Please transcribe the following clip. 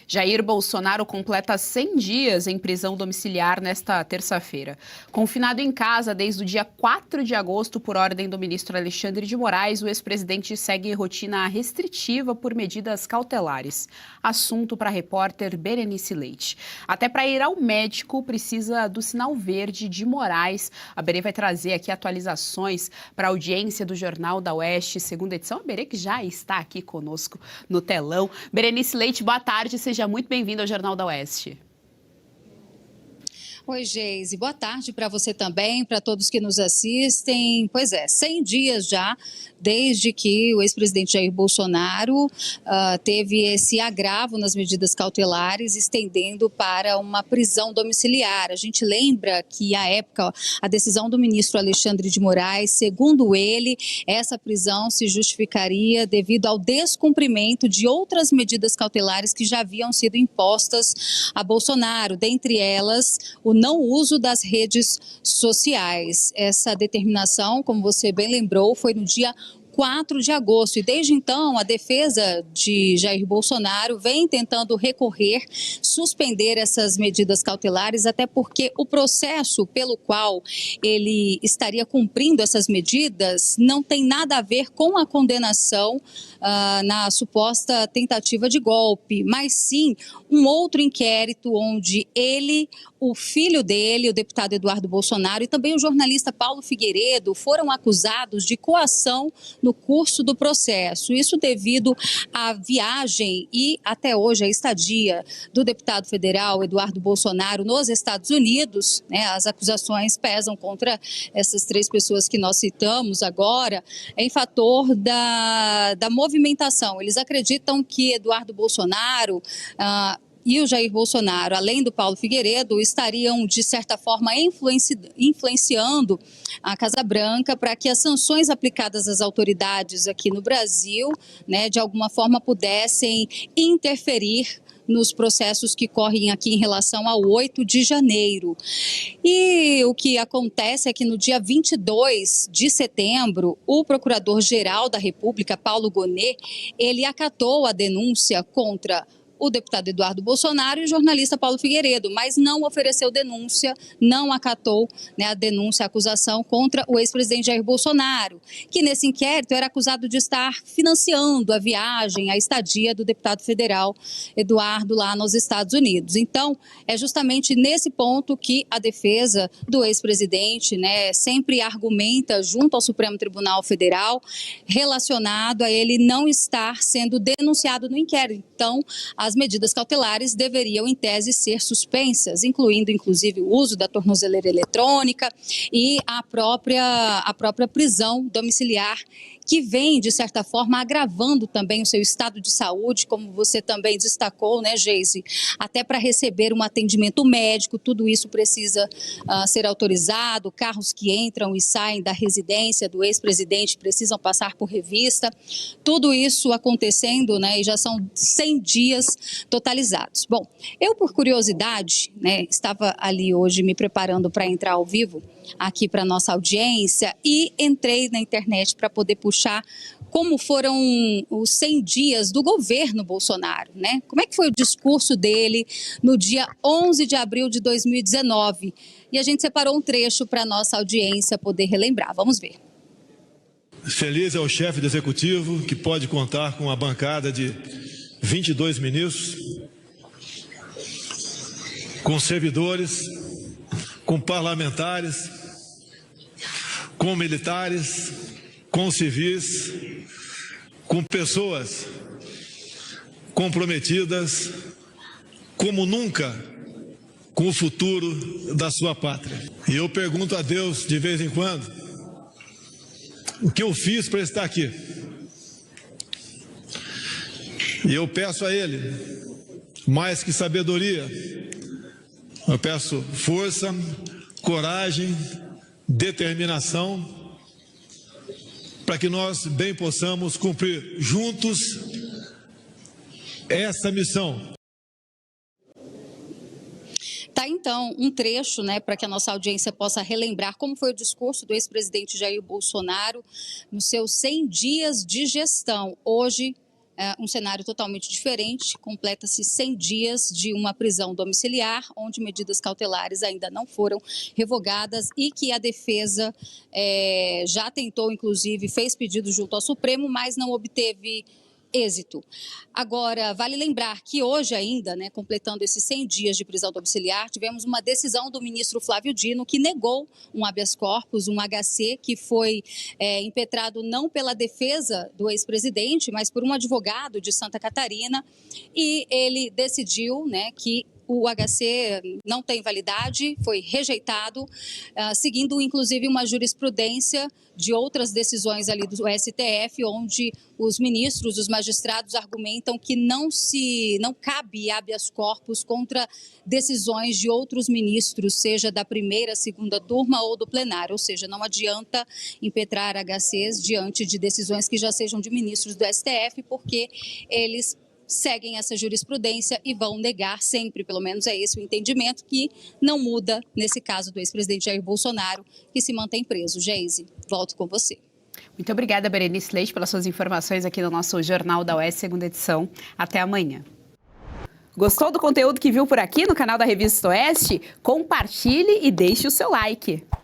Jair Bolsonaro completa 100 dias em prisão domiciliar nesta terça-feira. Confinado em casa desde o dia 4 de agosto por ordem do ministro Alexandre de Moraes, o ex-presidente segue rotina restritiva por medidas cautelares. Assunto para a repórter Berenice Leite. Até para ir ao médico precisa do sinal verde de Moraes. A Berê vai trazer aqui atualizações para a audiência do Jornal da Oeste, segunda edição. A Berê que já está aqui conosco no telão. Berenice Leite, boa tarde, seja muito bem-vindo ao Jornal da Oeste. Oi, Geise. Boa tarde para você também, para todos que nos assistem. Pois é, 100 dias já desde que o ex-presidente Jair Bolsonaro teve esse agravo nas medidas cautelares, estendendo para uma prisão domiciliar. A gente lembra que, à época, a decisão do ministro Alexandre de Moraes, segundo ele, essa prisão se justificaria devido ao descumprimento de outras medidas cautelares que já haviam sido impostas a Bolsonaro, dentre elas o não uso das redes sociais. Essa determinação, como você bem lembrou, foi no dia 4 de agosto. E desde então, a defesa de Jair Bolsonaro vem tentando recorrer, suspender essas medidas cautelares, até porque o processo pelo qual ele estaria cumprindo essas medidas não tem nada a ver com a condenação na suposta tentativa de golpe, mas sim um outro inquérito onde ele, o filho dele, o deputado Eduardo Bolsonaro, e também o jornalista Paulo Figueiredo foram acusados de coação no curso do processo. Isso devido à viagem e até hoje a estadia do deputado federal Eduardo Bolsonaro nos Estados Unidos, né? As acusações pesam contra essas três pessoas que nós citamos agora em fator da movimentação. Eles acreditam que Eduardo Bolsonaro e o Jair Bolsonaro, além do Paulo Figueiredo, estariam, de certa forma, influenciando a Casa Branca para que as sanções aplicadas às autoridades aqui no Brasil, né, de alguma forma pudessem interferir nos processos que correm aqui em relação ao 8 de janeiro. E o que acontece é que no dia 22 de setembro, o Procurador-Geral da República, Paulo Gonet, ele acatou a denúncia contra o deputado Eduardo Bolsonaro e o jornalista Paulo Figueiredo, mas não ofereceu denúncia, não acatou, né, a denúncia, a acusação contra o ex-presidente Jair Bolsonaro, que nesse inquérito era acusado de estar financiando a viagem, a estadia do deputado federal Eduardo lá nos Estados Unidos. Então, é justamente nesse ponto que a defesa do ex-presidente, né, sempre argumenta junto ao Supremo Tribunal Federal relacionado a ele não estar sendo denunciado no inquérito. Então, as medidas cautelares deveriam, em tese, ser suspensas, incluindo, inclusive, o uso da tornozeleira eletrônica e a própria prisão domiciliar, que vem, de certa forma, agravando também o seu estado de saúde, como você também destacou, né, Geise? Até para receber um atendimento médico, tudo isso precisa ser autorizado, carros que entram e saem da residência do ex-presidente precisam passar por revista, tudo isso acontecendo, né, e já são 100 dias totalizados. Bom, eu, por curiosidade, né, estava ali hoje me preparando para entrar ao vivo aqui para nossa audiência e entrei na internet para poder puxar como foram os 100 dias do governo Bolsonaro, né? Como é que foi o discurso dele no dia 11 de abril de 2019? E a gente separou um trecho para nossa audiência poder relembrar. Vamos ver. Feliz é o chefe do executivo que pode contar com uma bancada de 22 ministros, com servidores, com parlamentares, com militares, com civis, com pessoas comprometidas como nunca com o futuro da sua pátria. E eu pergunto a Deus de vez em quando, o que eu fiz para estar aqui? E eu peço a Ele, mais que sabedoria, eu peço força, coragem, determinação, para que nós bem possamos cumprir juntos essa missão. Tá, então, um trecho, né, para que a nossa audiência possa relembrar como foi o discurso do ex-presidente Jair Bolsonaro nos seus 100 dias de gestão. Hoje, um cenário totalmente diferente. Completa-se 100 dias de uma prisão domiciliar, onde medidas cautelares ainda não foram revogadas e que a defesa já tentou, inclusive, fez pedido junto ao Supremo, mas não obteve êxito. Agora, vale lembrar que hoje ainda, completando esses 100 dias de prisão domiciliar, tivemos uma decisão do ministro Flávio Dino que negou um habeas corpus, um HC, que foi impetrado não pela defesa do ex-presidente, mas por um advogado de Santa Catarina, e ele decidiu que o HC não tem validade, foi rejeitado, seguindo inclusive uma jurisprudência de outras decisões ali do STF, onde os ministros, os magistrados argumentam que não cabe habeas corpus contra decisões de outros ministros, seja da primeira, segunda turma ou do plenário, ou seja, não adianta impetrar HCs diante de decisões que já sejam de ministros do STF, porque eles seguem essa jurisprudência e vão negar sempre, pelo menos é esse o entendimento, que não muda nesse caso do ex-presidente Jair Bolsonaro, que se mantém preso. Geise, volto com você. Muito obrigada, Berenice Leite, pelas suas informações aqui no nosso Jornal da UES, segunda edição. Até amanhã. Gostou do conteúdo que viu por aqui no canal da Revista Oeste? Compartilhe e deixe o seu like.